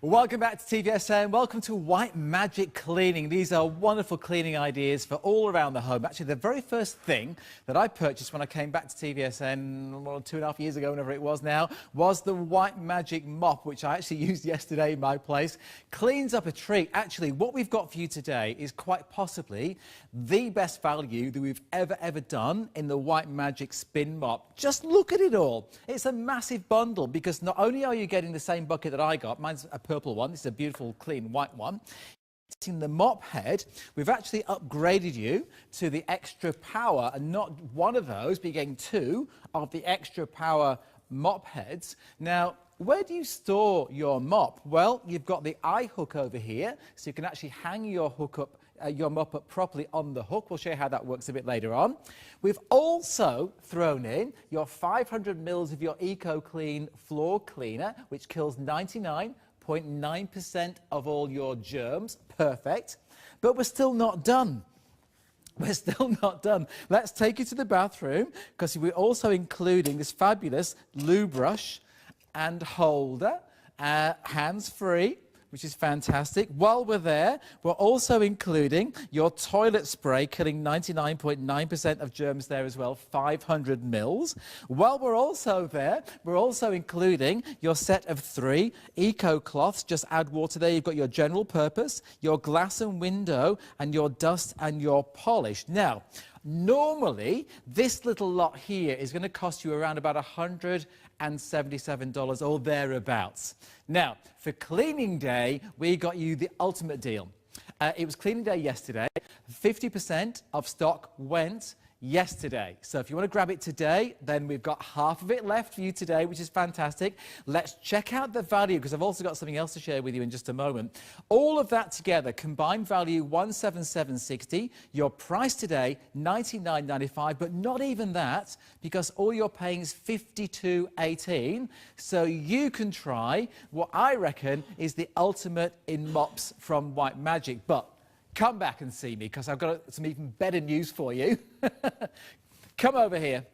Welcome back to TVSN. Welcome to White Magic Cleaning. These are wonderful cleaning ideas for all around the home. Actually, the very first thing that I purchased when I came back to TVSN, well, 2.5 years ago, whenever it was now, was the White Magic mop, which I actually used yesterday in my place. Cleans up a treat. Actually, what we've got for you today is quite possibly the best value that we've ever done in the White Magic Spin Mop. Just look at it all. It's a massive bundle because not only are you getting the same bucket that I got, mine's a purple one, this is a beautiful clean white one. In the mop head, we've actually upgraded you to the extra power, and not one of those, but you're getting two of the extra power mop heads. Now, where do you store your mop? Well, you've got the eye hook over here, so you can actually hang your hook up, your mop up properly on the hook. We'll show you how that works a bit later on. We've also thrown in your 500 mils of your Eco Clean floor cleaner, which kills 99.9% of all your germs. Perfect. But we're still not done. We're still not done. Let's take you to the bathroom because we're also including this fabulous loo brush and holder, hands-free, which is fantastic. While we're there, we're also including your toilet spray, killing 99.9% of germs there as well, 500 mils. While we're also there, we're also including your set of 3 eco cloths. Just add water there. You've got your general purpose, your glass and window, and your dust and your polish. Now, normally, this little lot here is going to cost you around about $177 or thereabouts. Now, for cleaning day, we got you the ultimate deal. It was cleaning day yesterday. 50% of stock went yesterday. So if you want to grab it today, then we've got half of it left for you today, which is fantastic. Let's check out the value, because I've also got something else to share with you in just a moment. All of that together, combined value $177.60. Your price today $99.95, but not even that, because all you're paying is $52.18. So you can try what I reckon is the ultimate in mops from White Magic. But come back and see me, because I've got some even better news for you. Come over here.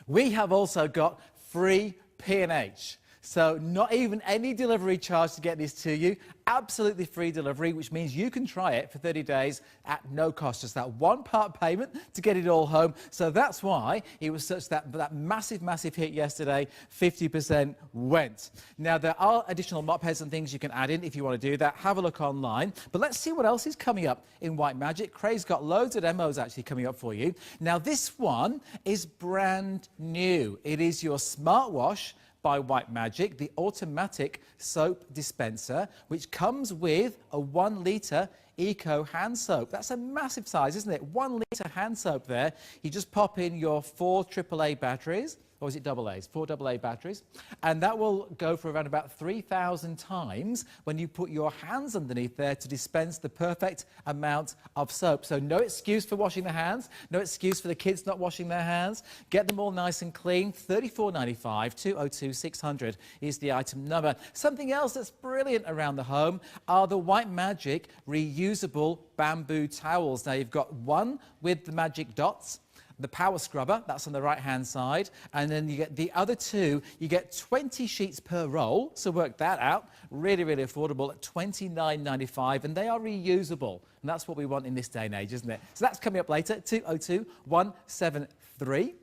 We have also got free P&H. So not even any delivery charge to get this to you. Absolutely free delivery, which means you can try it for 30 days at no cost. Just that one part payment to get it all home. So that's why it was such that massive hit yesterday. 50% went. Now, there are additional mop heads and things you can add in if you want to do that. Have a look online. But let's see what else is coming up in White Magic. Craig's got loads of demos actually coming up for you. Now, this one is brand new. It is your smartwash by White Magic, the automatic soap dispenser, which comes with a 1 litre eco hand soap. That's a massive size, isn't it? 1 litre hand soap there. You just pop in your 4 AAA batteries, or is it double A's? 4 AA batteries. And that will go for around about 3,000 times when you put your hands underneath there to dispense the perfect amount of soap. So no excuse for washing the hands, no excuse for the kids not washing their hands. Get them all nice and clean. $34.95, 202-600 is the item number. Something else that's brilliant around the home are the White Magic reusable bamboo towels. Now, you've got one with the magic dots, the power scrubber, that's on the right-hand side, and then you get the other 2. You get 20 sheets per roll, so work that out. Really affordable at $29.95, and they are reusable, and that's what we want in this day and age, isn't it? So that's coming up later, 202-173.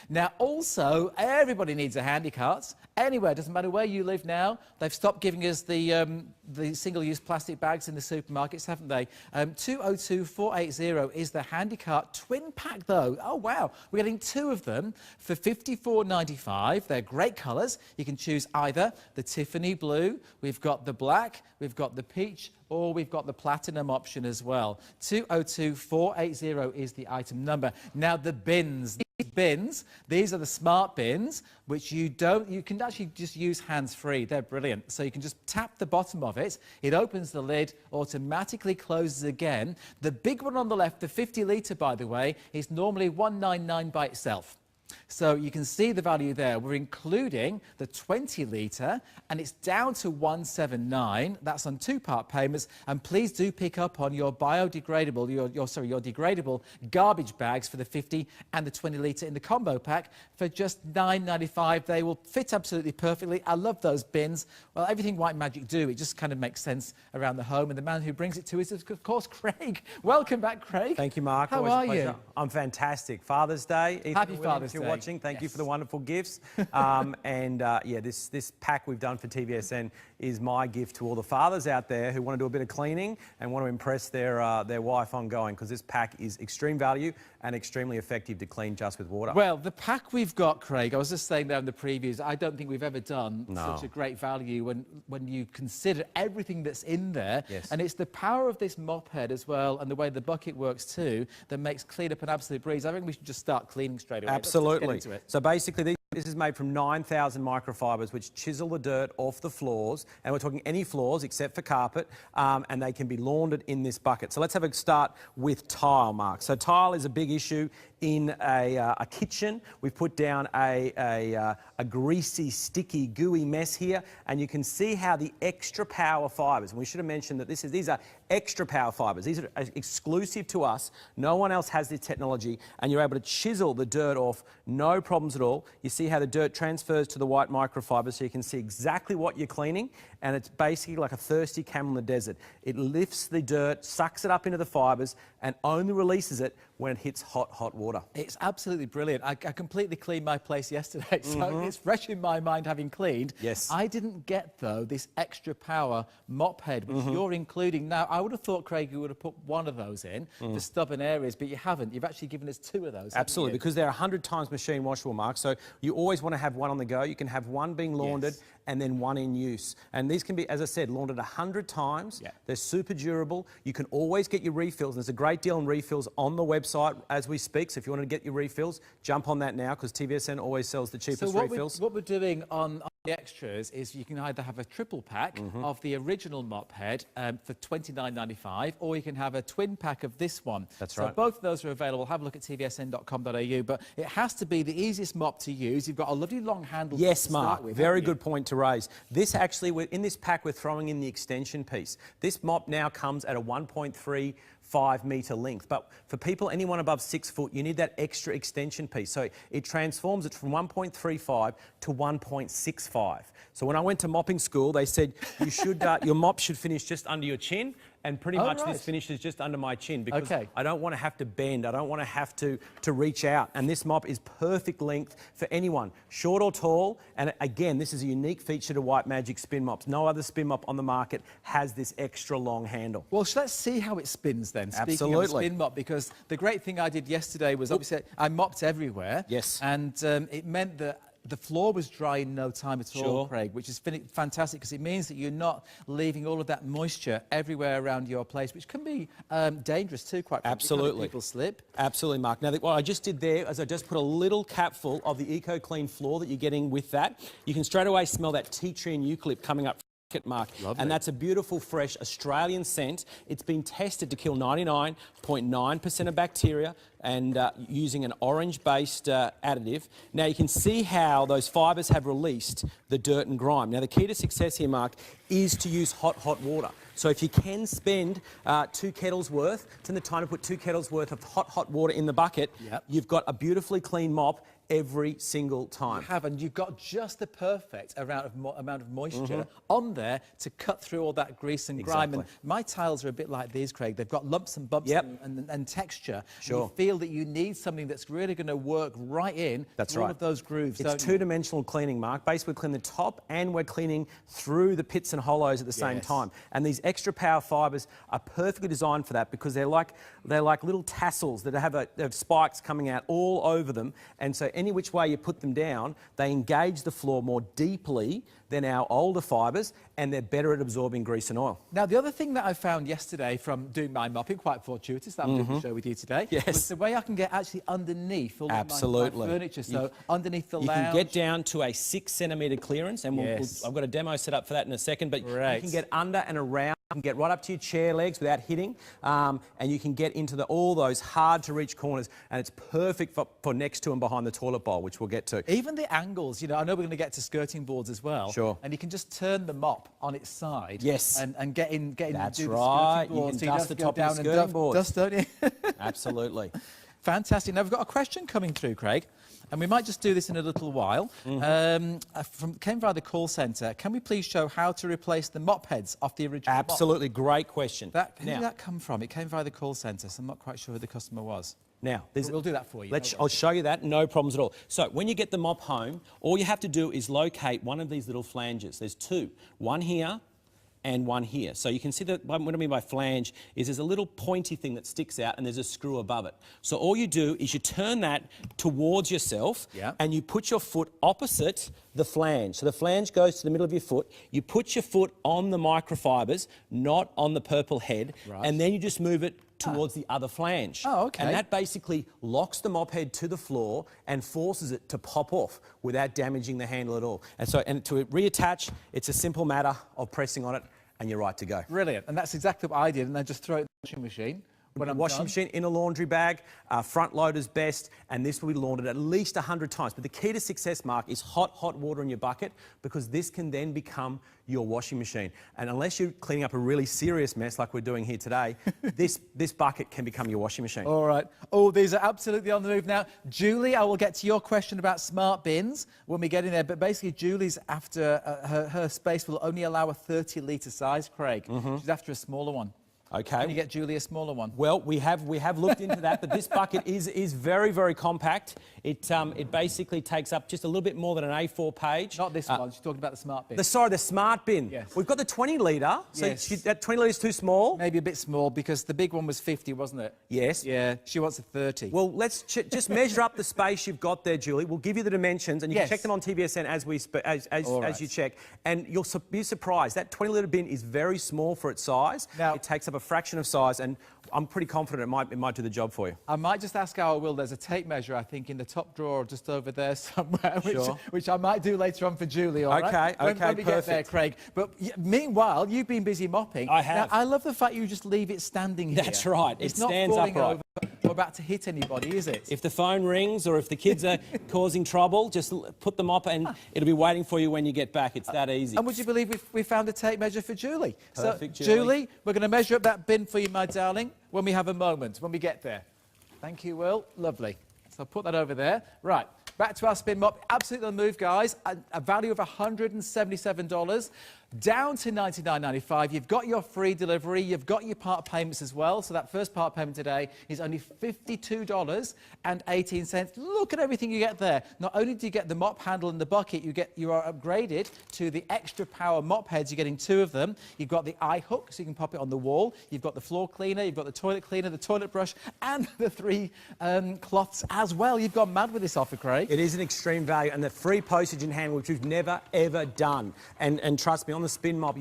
Now, also, everybody needs a handy cart. Anywhere, doesn't matter where you live now. They've stopped giving us the single-use plastic bags in the supermarkets, haven't they? 202-480 is the handy cart twin pack, though. Oh, wow. We're getting 2 of them for $54.95. They're great colours. You can choose either the Tiffany blue, we've got the black, we've got the peach, or we've got the platinum option as well. 202-480 is the item number. Now, the bins. These are the smart bins, which you can actually just use hands-free. They're brilliant. So you can just tap the bottom of it. It opens the lid, automatically closes again. The big one on the left, the 50 litre, by the way, is normally $199 by itself. So you can see the value there. We're including the 20 litre and it's down to 179. That's on 2-part payments. And please do pick up on your biodegradable, your degradable garbage bags for the 50 and the 20 litre in the combo pack for just $9.95. They will fit absolutely perfectly. I love those bins. Well, everything White Magic do, it just kind of makes sense around the home. And the man who brings it to us is, of course, Craig. Welcome back, Craig. Thank you, Mark. How Always are a pleasure. you? I'm fantastic. Father's Day. Ethan, Happy Father's Day. If you're watching, thank you for the wonderful gifts. Yeah, this pack we've done for TVSN is my gift to all the fathers out there who want to do a bit of cleaning and want to impress their wife ongoing, because this pack is extreme value and extremely effective to clean just with water. Well, the pack we've got, Craig, I was just saying there in the previews, I don't think we've ever done such a great value when you consider everything that's in there. Yes. And it's the power of this mop head as well, and the way the bucket works too, that makes clean up an absolute breeze. I think we should just start cleaning straight away. Absolutely. So basically, this is made from 9,000 microfibers, which chisel the dirt off the floors, and we're talking any floors except for carpet, and they can be laundered in this bucket. So let's have a start with tile, Mark. So tile is a big issue in a kitchen. We've put down a greasy, sticky, gooey mess here, and you can see how the extra power fibers, and we should have mentioned that these are extra power fibers. These are exclusive to us. No one else has this technology, and you're able to chisel the dirt off, no problems at all. You see how the dirt transfers to the white microfiber, so you can see exactly what you're cleaning, and it's basically like a thirsty camel in the desert. It lifts the dirt, sucks it up into the fibers, and only releases it when it hits hot water. It's absolutely brilliant. I completely cleaned my place yesterday, so it's fresh in my mind having cleaned. Yes. I didn't get, though, this extra power mop head, which you're including now. I would have thought, Craig, you would have put one of those in for stubborn areas, but you haven't. You've actually given us 2 of those. Absolutely, because they're 100 times machine washable, Mark. So you always want to have one on the go. You can have one being laundered and then one in use. And these can be, as I said, laundered 100 times. Yeah. They're super durable. You can always get your refills. There's a great deal on refills on the website as we speak. So if you want to get your refills, jump on that now, because TVSN always sells the cheapest refills. What we're doing on the extras is you can either have a triple pack of the original mop head for $29.95, or you can have a twin pack of this one. That's so right. Both of those are available. Have a look at tvsn.com.au, but it has to be the easiest mop to use. You've got a lovely long handle. Yes, Mark. Very good point to raise. This actually, in this pack, we're throwing in the extension piece. This mop now comes at a 1.35 metre length, but for people, anyone above 6 foot, you need that extra extension piece. So it transforms it from 1.35 to 1.65. So when I went to mopping school, they said you should your mop should finish just under your chin, and pretty much this finishes just under my chin, because I don't want to have to bend. I don't want to have to reach out. And this mop is perfect length for anyone, short or tall. And again, this is a unique feature to White Magic spin mops. No other spin mop on the market has this extra long handle. Well, let's see how it spins then. Absolutely. Speaking of spin mop, because the great thing I did yesterday was obviously I mopped everywhere. Yes. And it meant that the floor was dry in no time at all, Craig, which is fantastic, because it means that you're not leaving all of that moisture everywhere around your place, which can be dangerous too, quite frankly. Absolutely. People slip. Absolutely, Mark. Now, what I just did there is I just put a little capful of the Eco Clean floor that you're getting with that. You can straight away smell that tea tree and eucalypt coming up, Mark. Lovely. And that's a beautiful, fresh Australian scent. It's been tested to kill 99.9% of bacteria, and using an orange-based additive. Now you can see how those fibres have released the dirt and grime. Now the key to success here, Mark, is to use hot water. So if you can spend 2 kettles worth, it's in the time to put 2 kettles worth of hot water in the bucket, you've got a beautifully clean mop every single time. You have, and you've got just the perfect amount of moisture on there to cut through all that grease and grime. And my tiles are a bit like these, Craig. They've got lumps and bumps and texture. Sure. And you feel that you need something that's really going to work right in all of those grooves. It's two-dimensional cleaning, Mark. Basically, we're cleaning the top and we're cleaning through the pits and hollows at the same time. And these extra power fibres are perfectly designed for that, because they're like little tassels that have spikes coming out all over them. And so any which way you put them down, they engage the floor more deeply than our older fibres, and they're better at absorbing grease and oil. Now, the other thing that I found yesterday from doing my mopping, quite fortuitous, that I'm doing the show with you today, was the way I can get actually underneath all my furniture. So underneath the lounge. You can get down to a 6 centimetre clearance, and I've got a demo set up for that in a second, but you can get under and around You can get right up to your chair legs without hitting, and you can get into all those hard-to-reach corners, and it's perfect for next to and behind the toilet bowl, which we'll get to. Even the angles, you know, I know we're going to get to skirting boards as well. Sure. And you can just turn the mop on its side. Yes. And get in. That's and do right. The skirting board, You can so dust don't the go top of your down skirting and board. dust, don't you? Absolutely. Fantastic. Now, we've got a question coming through, Craig, and we might just do this in a little while. Came via the call centre. Can we please show how to replace the mop heads off the original mop? Absolutely. Great question. Who did that come from? It came via the call centre, so I'm not quite sure who the customer was. Now, we'll do that for you. I'll show you that, no problems at all. So when you get the mop home, all you have to do is locate one of these little flanges. There's two, one here and one here. So you can see that what I mean by flange is there's a little pointy thing that sticks out and there's a screw above it. So all you do is you turn that towards yourself and you put your foot opposite the flange. So the flange goes to the middle of your foot. You put your foot on the microfibers, not on the purple head, and then you just move it towards the other flange. Oh, okay. And that basically locks the mop head to the floor and forces it to pop off without damaging the handle at all. And to reattach, it's a simple matter of pressing on it and you're right to go. Brilliant. And that's exactly what I did. And then just throw it in the washing machine. Washing machine in a laundry bag, front loader's best, and this will be laundered at least 100 times. But the key to success, Mark, is hot water in your bucket, because this can then become your washing machine. And unless you're cleaning up a really serious mess like we're doing here today, this bucket can become your washing machine. All right. Oh, these are absolutely on the move now. Julie, I will get to your question about smart bins when we get in there. But basically, Julie's after, her space will only allow a 30-litre size, Craig. She's after a smaller one. Okay. Can you get Julie a smaller one? Well, we have looked into that, but this bucket is very, very compact. It basically takes up just a little bit more than an A4 page. Not this one. She's talking about the smart bin. The smart bin. Yes. We've got the 20-litre. So yes. That 20 litre is too small. Maybe a bit small, because the big one was 50, wasn't it? Yes. Yeah. She wants a 30. Well, let's just measure up the space you've got there, Julie. We'll give you the dimensions, and you can check them on TVSN as you check. And you'll be surprised. That 20-litre bin is very small for its size. Now, it takes up a fraction of size, and I'm pretty confident it might do the job for you. I might just ask our Will. There's a tape measure, I think, in the top drawer just over there somewhere, which I might do later on for Julie. All right? When we get there, Craig. But meanwhile, you've been busy mopping. I have. Now, I love the fact you just leave it standing here. That's right. It's it not stands falling upright. over or about to hit anybody, is it? If the phone rings or if the kids are causing trouble, just put the mop and it'll be waiting for you when you get back. It's that easy. And would you believe we found a tape measure for Julie? Perfect, so, Julie, we're going to measure up that bin for you, my darling, when we have a moment, when we get there. Thank you, Will. Lovely. So I'll put that over there. Right, back to our spin mop. Absolutely on the move, guys. A value of $177. Down to $99.95. You've got your free delivery. You've got your part payments as well. So that first part payment today is only $52.18. Look at everything you get there. Not only do you get the mop handle and the bucket, you are upgraded to the extra power mop heads. You're getting 2 of them. You've got the eye hook, so you can pop it on the wall. You've got the floor cleaner. You've got the toilet cleaner, the toilet brush, and the 3 cloths as well. You've gone mad with this offer, Craig. It is an extreme value, and the free postage and handling, which we've never, ever done. And trust me, on the spin mop,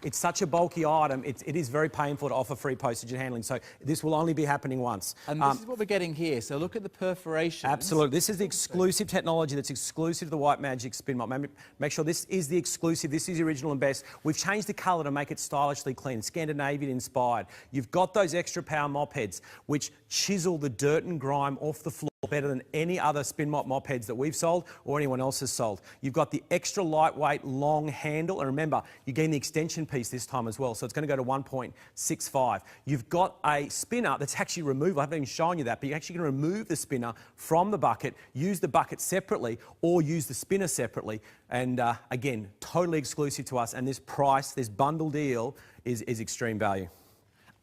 it's such a bulky item, it is very painful to offer free postage and handling. So this will only be happening once. And this is what we're getting here. So look at the perforation. Absolutely. This is the exclusive technology that's exclusive to the White Magic spin mop. Make sure this is the exclusive. This is the original and best. We've changed the colour to make it stylishly clean, Scandinavian inspired. You've got those extra power mop heads, which chisel the dirt and grime off the floor better than any other spin mop heads that we've sold or anyone else has sold. You've got the extra lightweight long handle, and remember, you're getting the extension piece this time as well, so it's going to go to 1.65. You've got a spinner that's actually removable. I haven't even shown you that, but you're actually going to remove the spinner from the bucket, use the bucket separately, or use the spinner separately. And again, totally exclusive to us, and this price, this bundle deal, is extreme value.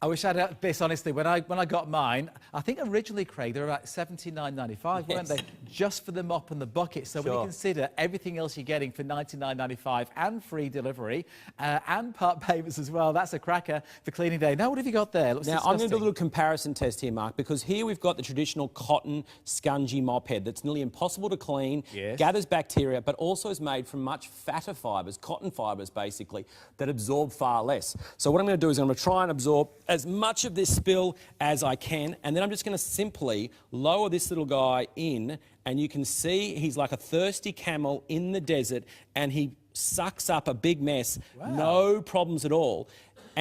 I wish I'd had this, honestly. When I got mine, I think originally, Craig, they were about $79.95, weren't they? Just for the mop and the bucket. So when you consider everything else you're getting for $99.95 and free delivery and part payments as well, that's a cracker for cleaning day. Now, what have you got there? Looks now, I'm going to do a little comparison test here, Mark, because here we've got the traditional cotton scungy mop head that's nearly impossible to clean, gathers bacteria, but also is made from much fatter fibres, cotton fibres basically, that absorb far less. So what I'm going to do is I'm going to try and absorb as much of this spill as I can, and then I'm just going to simply lower this little guy in, and you can see he's like a thirsty camel in the desert, and he sucks up a big mess, no problems at all.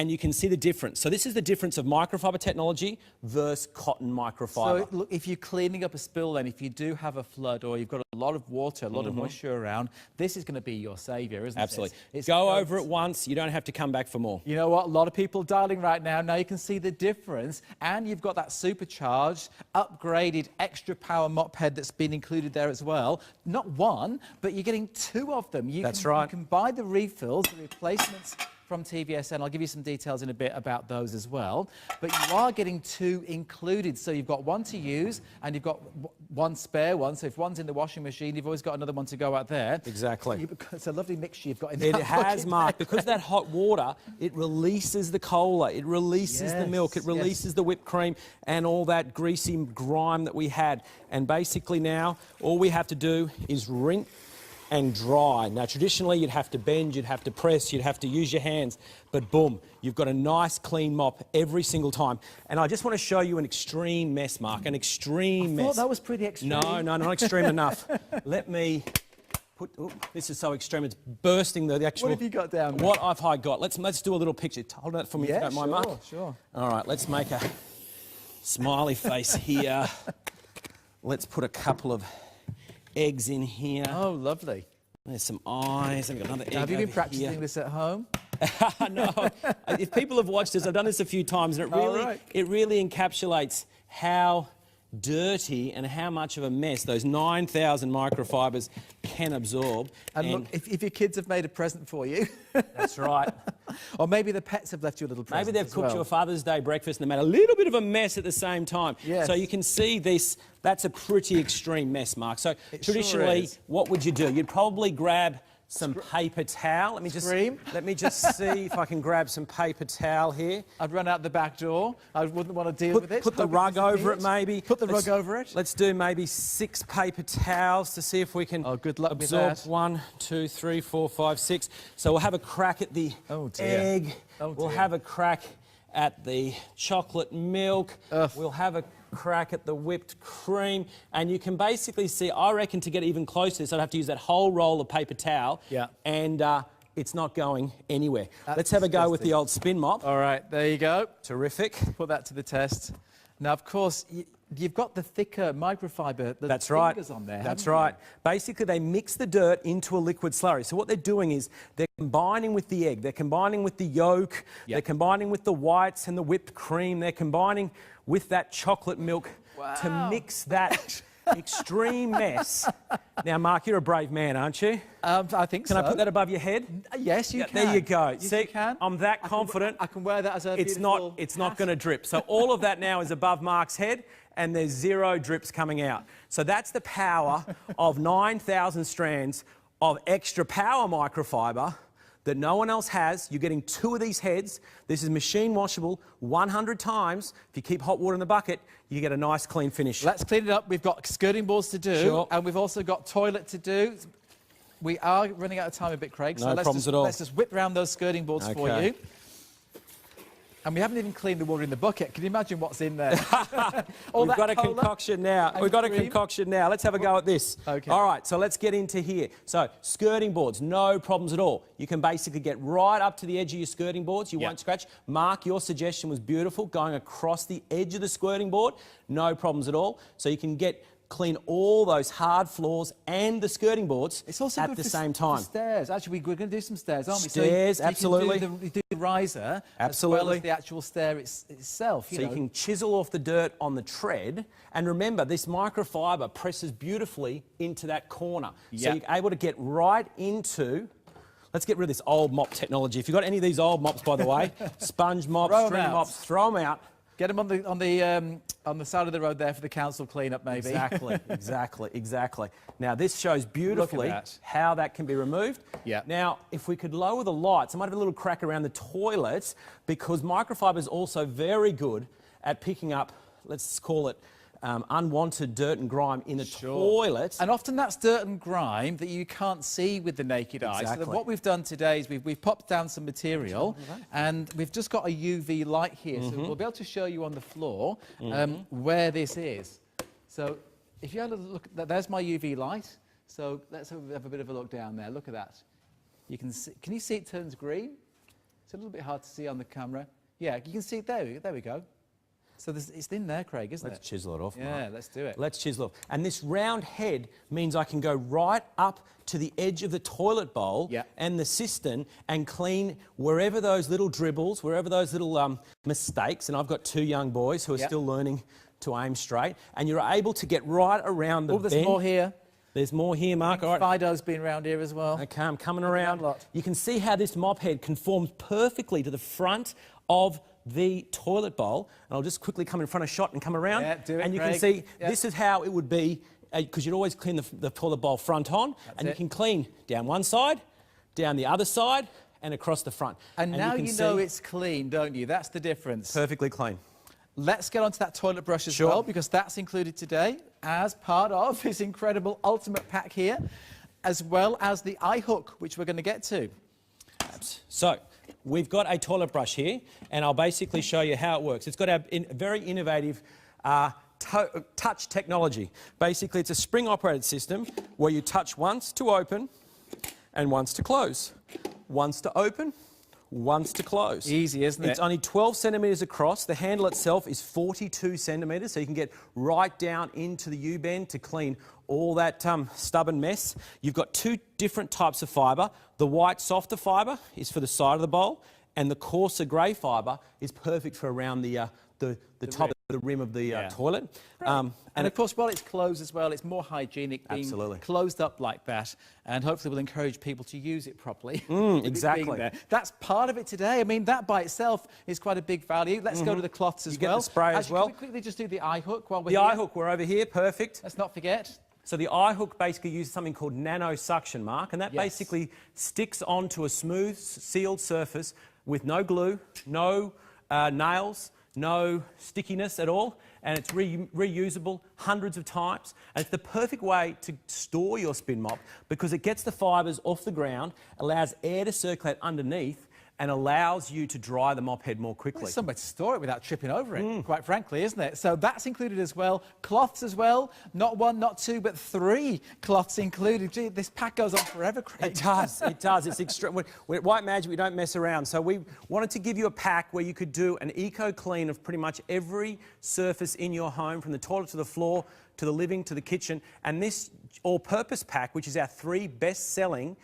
and you can see the difference. So this is the difference of microfiber technology versus cotton microfiber. So look, if you're cleaning up a spill, then if you do have a flood or you've got a lot of water, a lot of moisture around, this is going to be your saviour, isn't it? Absolutely. It's Go over it once, you don't have to come back for more. You know what? A lot of people dialing right now. Now you can see the difference, and you've got that supercharged, upgraded, extra power mop head that's been included there as well. Not one, but you're getting two of them. That's right. You can buy the refills, the replacements from TVSN. I'll give you some details in a bit about those as well. But you are getting two included. So you've got one to use and you've got one spare one. So if one's in the washing machine, you've always got another one to go out there. Exactly. It's a lovely mixture you've got in It that has, bucket. Mark, because that hot water, it releases the cola, it releases the milk, it releases the whipped cream and all that greasy grime that we had. And basically now, all we have to do is rinse and dry. Now, traditionally, you'd have to bend, you'd have to press, you'd have to use your hands, but boom, you've got a nice clean mop every single time. And I just want to show you an extreme mess, Mark, an extreme mess. I thought that was pretty extreme. No, not extreme enough. Let me put, this is so extreme, it's bursting the actual... What have you got down there? What have I got? Let's do a little picture. Hold that for me if you don't mind, Mark. Sure. All right, let's make a smiley face here. Let's put a couple of eggs in here. Oh, lovely. There's some eyes. I've got another egg. Have you been over practicing here. this at home? No. If people have watched this, I've done this a few times, and it really encapsulates how dirty and how much of a mess those 9,000 microfibers can absorb. And look, if your kids have made a present for you. That's right. Or maybe the pets have left you a little present. Maybe they've cooked you a Father's Day breakfast and they made a little bit of a mess at the same time. Yes. So you can see this, that's a pretty extreme mess, Mark. So traditionally, what would you do? You'd probably grab some paper towel. Let me just see if I can grab some paper towel here. I'd run out the back door. I wouldn't want to deal with it. Put the rug over it, maybe. Put the rug over it. Let's do maybe 6 paper towels to see if we can good luck absorb with that. 1, 2, 3, 4, 5, 6. So we'll have a crack at the egg. We'll have a crack at the chocolate milk. We'll have a crack at the whipped cream, and you can basically see, I reckon to get even closer to this, I'd have to use that whole roll of paper towel, and it's not going anywhere. Let's have a go with the old spin mop. All right, there you go. Terrific. Put that to the test. Now, of course, you've got the thicker microfiber, the fingers on there. That's right. Basically, they mix the dirt into a liquid slurry. So what they're doing is they're combining with the egg, they're combining with the yolk, they're combining with the whites and the whipped cream, they're combining with that chocolate milk to mix that extreme mess. Now, Mark, you're a brave man, aren't you? I think so. Can I put that above your head? Yes, you can. There you go. Yes, See, you can. I'm that confident. I can wear that as a It's not going to drip. So all of that now is above Mark's head, and there's 0 drips coming out. So that's the power of 9,000 strands of extra power microfiber that no one else has. You're getting 2 of these heads. This is machine washable 100 times. If you keep hot water in the bucket, you get a nice clean finish. Let's clean it up. We've got skirting boards to do, and we've also got toilet to do. We are running out of time a bit, Craig, so let's just whip round those skirting boards for you. And we haven't even cleaned the water in the bucket. Can you imagine what's in there? We've got a concoction now. We've got a concoction now. Let's have a go at this. Okay. All right, so let's get into here. So skirting boards, no problems at all. You can basically get right up to the edge of your skirting boards. You won't scratch. Mark, your suggestion was beautiful, going across the edge of the skirting board. No problems at all. So you can clean all those hard floors and the skirting boards at the same time. For stairs. Actually, we're going to do some stairs, aren't we? Stairs, so absolutely. You do the riser as well as the actual stair itself. So you can chisel off the dirt on the tread. And remember, this microfiber presses beautifully into that corner. So you're able to get right into... Let's get rid of this old mop technology. If you've got any of these old mops, by the way, sponge mops, string mops, throw them out. Get them on the side of the road there for the council clean-up, maybe. Exactly. Now, this shows beautifully how that can be removed. Now, if we could lower the lights, I might have a little crack around the toilets, because microfiber is also very good at picking up, let's call it, unwanted dirt and grime in the toilet. And often that's dirt and grime that you can't see with the naked eye. So what we've done today is we've popped down some material, and we've just got a UV light here. So we'll be able to show you on the floor where this is. So if you have a look, there's my UV light. So let's have a bit of a look down there. Look at that. You can see, can you see it turns green? It's a little bit hard to see on the camera. Yeah, you can see it there. There we go. So it's in there, Craig, isn't it? Let's chisel it off, Yeah, Mark. let's do it. Let's chisel off. And this round head means I can go right up to the edge of the toilet bowl and the cistern and clean wherever those little dribbles, wherever those little mistakes, and I've got 2 young boys who are still learning to aim straight, and you're able to get right around the bend. There's more here. There's more here, Mark. All right. Fido's been around here as well. Okay, I'm coming around. You can see how this mop head conforms perfectly to the front of the toilet bowl. And I'll just quickly come in front of shot and come around. Yeah, do it, and you Craig. can see this is how it would be, because you'd always clean the toilet bowl front on. You can clean down one side, down the other side, and across the front. And now you know it's clean, don't you? That's the difference. Perfectly clean. Let's get onto that toilet brush as well, because that's included today as part of this incredible ultimate pack here, as well as the eye hook, which we're going to get to. So we've got a toilet brush here, and I'll basically show you how it works. It's got a very innovative touch technology. Basically, it's a spring-operated system where you touch once to open and once to close. Once to open, once to close. Easy, isn't it? It's only 12 centimetres across. The handle itself is 42 centimetres, so you can get right down into the U-bend to clean all that stubborn mess. You've got 2 different types of fibre. The white softer fibre is for the side of the bowl, and the coarser grey fibre is perfect for around the top of the rim of the toilet. And of course, while it's closed as well, it's more hygienic being closed up like that, and hopefully will encourage people to use it properly. Exactly. That's part of it today. I mean, that by itself is quite a big value. Let's go to the cloths as well. You get the spray as well. Can we quickly just do the eye hook while we're here? The eye hook, we're over here, perfect. Let's not forget. So the eye hook basically uses something called nano suction, Mark, and that basically sticks onto a smooth, sealed surface with no glue, no nails, no stickiness at all, and it's reusable hundreds of times. And it's the perfect way to store your spin mop because it gets the fibres off the ground, allows air to circulate underneath, and allows you to dry the mop head more quickly. There's somewhere to store it without tripping over it, quite frankly, isn't it? So that's included as well. Cloths as well. Not 1, not 2, but 3 cloths included. Gee, this pack goes on forever, Craig. It does. It does. It's extreme. We're at White Magic, we don't mess around. So we wanted to give you a pack where you could do an eco-clean of pretty much every surface in your home, from the toilet to the floor, to the living, to the kitchen. And this all-purpose pack, which is our 3 best-selling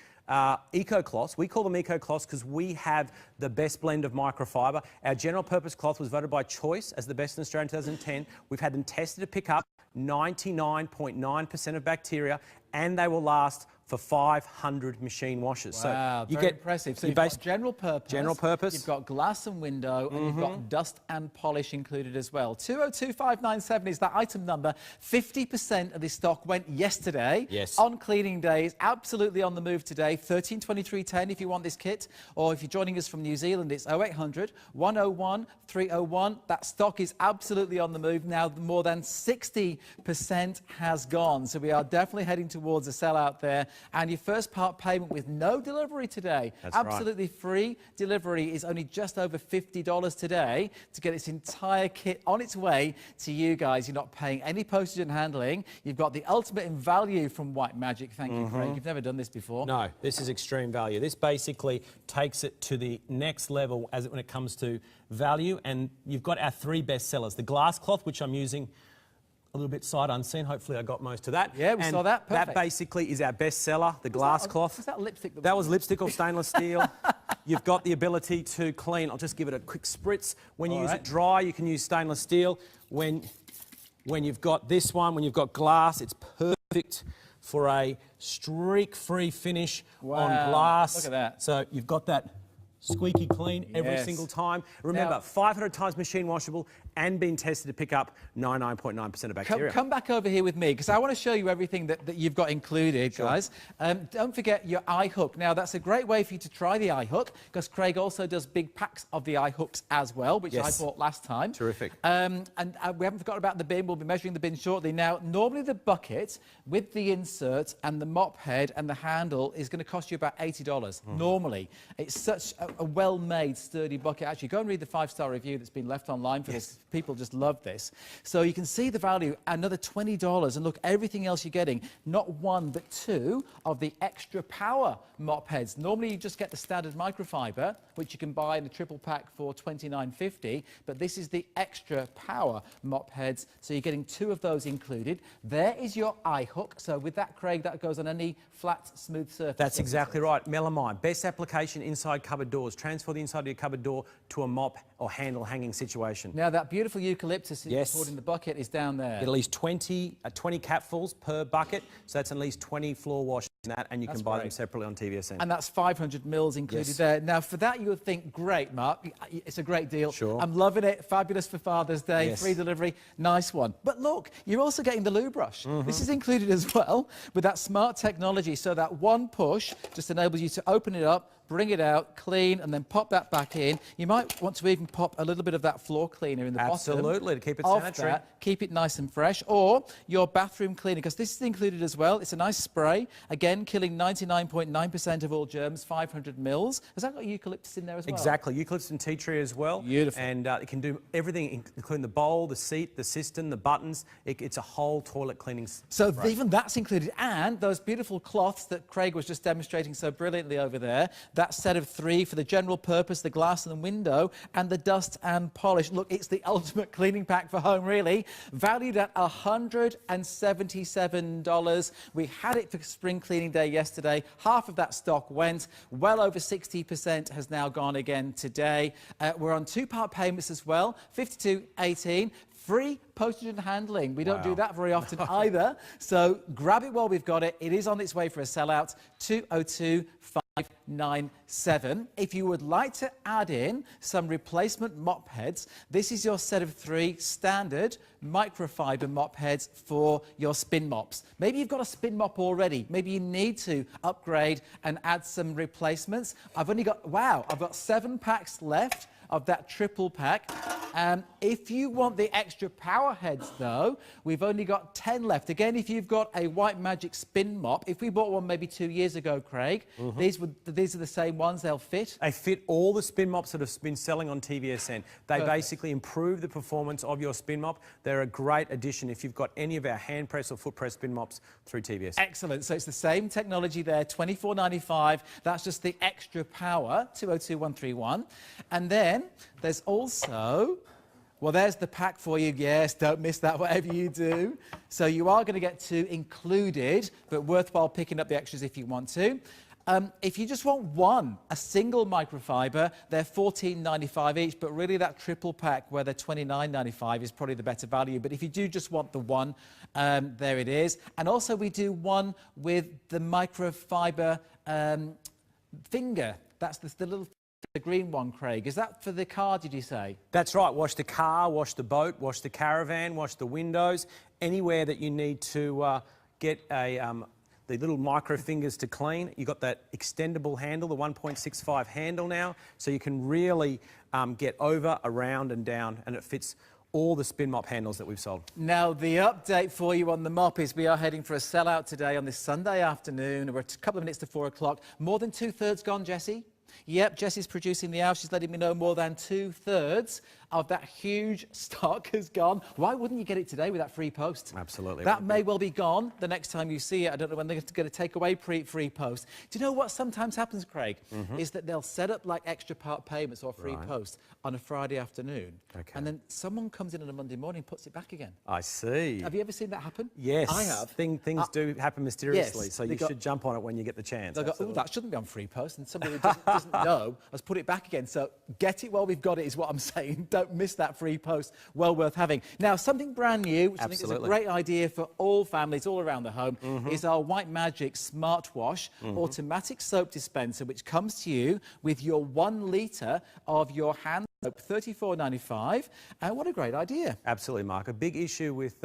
eco cloths. We call them eco cloths because we have the best blend of microfiber. Our general purpose cloth was voted by Choice as the best in Australia in 2010. We've had them tested to pick up 99.9% of bacteria, and they will last for 500 machine washes. Wow, so you very get impressive. So you've got general purpose. You've got glass and window, and you've got dust and polish included as well. 202597 is that item number. 50% of this stock went yesterday. Yes. On cleaning days, absolutely on the move today. 132310 if you want this kit, or if you're joining us from New Zealand, it's 0800 101 301. That stock is absolutely on the move now. More than 60% has gone, so we are definitely heading towards a sellout there. And your first part payment with no delivery today. That's absolutely free delivery is only just over $50 today to get this entire kit on its way to you guys. You're not paying any postage and handling. You've got the ultimate in value from White Magic. Thank you, Craig. You've never done this before. No, this is extreme value. This basically takes it to the next level when it comes to value. And you've got our 3 best sellers. The glass cloth, which I'm using a little bit sight unseen. Hopefully I got most of that. Yeah, we saw that. Perfect. That basically is our best seller, the glass cloth. Was that lipstick? That was lipstick or stainless steel. You've got the ability to clean. I'll just give it a quick spritz. When you use it dry, you can use stainless steel. When you've got this one, when you've got glass, it's perfect for a streak-free finish on glass. Look at that. So you've got that squeaky clean every single time. Remember, 500 times machine washable and been tested to pick up 99.9% of bacteria. Come back over here with me, because I want to show you everything that you've got included, guys. Don't forget your eye hook. Now, that's a great way for you to try the eye hook, because Craig also does big packs of the eye hooks as well, which I bought last time. Terrific. And we haven't forgotten about the bin. We'll be measuring the bin shortly. Now, normally the bucket with the insert and the mop head and the handle is going to cost you about $80. Normally. It's such a well-made, sturdy bucket. Actually, go and read the 5-star review that's been left online for this. People just love this. So you can see the value, another $20. And look, everything else you're getting, not one, but two of the extra power mop heads. Normally, you just get the standard microfiber, which you can buy in a triple pack for $29.50. But this is the extra power mop heads. So you're getting two of those included. There is your eye hook. So with that, Craig, that goes on any flat, smooth surface. That's exactly right. Melamine, best application inside cupboard doors. Transfer the inside of your cupboard door to a mop or handle hanging situation. Now, that beautiful eucalyptus that you poured in the bucket is down there. At least 20 capfuls per bucket, so that's at least 20 floor washes in that, and you can buy them separately on TVSN. And that's 500 mils included there. Now, for that, you would think, great, Mark, it's a great deal. Sure. I'm loving it. Fabulous for Father's Day. Free delivery. Nice one. But look, you're also getting the loo brush. This is included as well with that smart technology, so that one push just enables you to open it up, bring it out, clean, and then pop that back in. You might want to even pop a little bit of that floor cleaner in the bottom. Absolutely, to keep it sanitary. Keep it nice and fresh. Or your bathroom cleaner, because this is included as well. It's a nice spray. Again, killing 99.9% of all germs, 500 mils. Has that got eucalyptus in there as well? Exactly. Eucalyptus and tea tree as well. Beautiful. And it can do everything, including the bowl, the seat, the cistern, the buttons. It's a whole toilet cleaning So even that's included. And those beautiful cloths that Craig was just demonstrating so brilliantly over there. That set of 3 for the general purpose, the glass and the window, and the dust and polish. Look, it's the ultimate cleaning pack for home, really. Valued at $177. We had it for Spring Cleaning Day yesterday. Half of that stock went. Well over 60% has now gone again today. We're on 2-part payments as well, $52.18. Free postage and handling. We don't do that very often either. So grab it while we've got it. It is on its way for a sellout, 202-597. If you would like to add in some replacement mop heads, this is your set of 3 standard microfiber mop heads for your spin mops. Maybe you've got a spin mop already. Maybe you need to upgrade and add some replacements. I've got 7 packs left of that triple pack. If you want the extra power heads, though, we've only got 10 left. Again, if you've got a White Magic spin mop, if we bought one maybe 2 years ago, Craig, these are the same ones. They'll fit. They fit all the spin mops that have been selling on TVSN. They basically improve the performance of your spin mop. They're a great addition if you've got any of our hand press or foot press spin mops through TVSN. Excellent. So it's the same technology there, $24.95. That's just the extra power, 202-131. And then there's also, well, there's the pack for you. Yes, don't miss that, whatever you do. So you are going to get 2 included, but worthwhile picking up the extras if you want to. If you just want a single microfiber, they're $14.95 each, but really that triple pack where they're $29.95 is probably the better value. But if you do just want the one, there it is. And also we do one with the microfiber finger. That's the little... The green one, Craig. Is that for the car, did you say? That's right. Wash the car, wash the boat, wash the caravan, wash the windows. Anywhere that you need to get the little micro fingers to clean. You've got that extendable handle, the 1.65 handle now, so you can really get over, around and down, and it fits all the spin mop handles that we've sold. Now, the update for you on the mop is we are heading for a sellout today on this Sunday afternoon. We're a couple of minutes to 4 o'clock. More than 2/3 gone, Jessie? Yep, Jessie's producing the hour. She's letting me know more than 2/3 of that huge stock has gone. Why wouldn't you get it today with that free post? Absolutely. That may well be gone the next time you see it. I don't know when they're going to take away free post. Do you know what sometimes happens, Craig? Is that they'll set up like extra part payments or free post on a Friday afternoon. And then someone comes in on a Monday morning and puts it back again. I see. Have you ever seen that happen? Yes. I have. Things do happen mysteriously, yes, so you should jump on it when you get the chance. They'll go, oh, that shouldn't be on free post. And somebody who doesn't know has put it back again. So get it while we've got it is what I'm saying. Don't miss that free post. Well worth having. Now, something brand new, which I think is a great idea for all families all around the home, is our White Magic Smart Wash automatic soap dispenser, which comes to you with your 1 litre of your hand soap, $34.95. What a great idea. Absolutely, Mark. A big issue with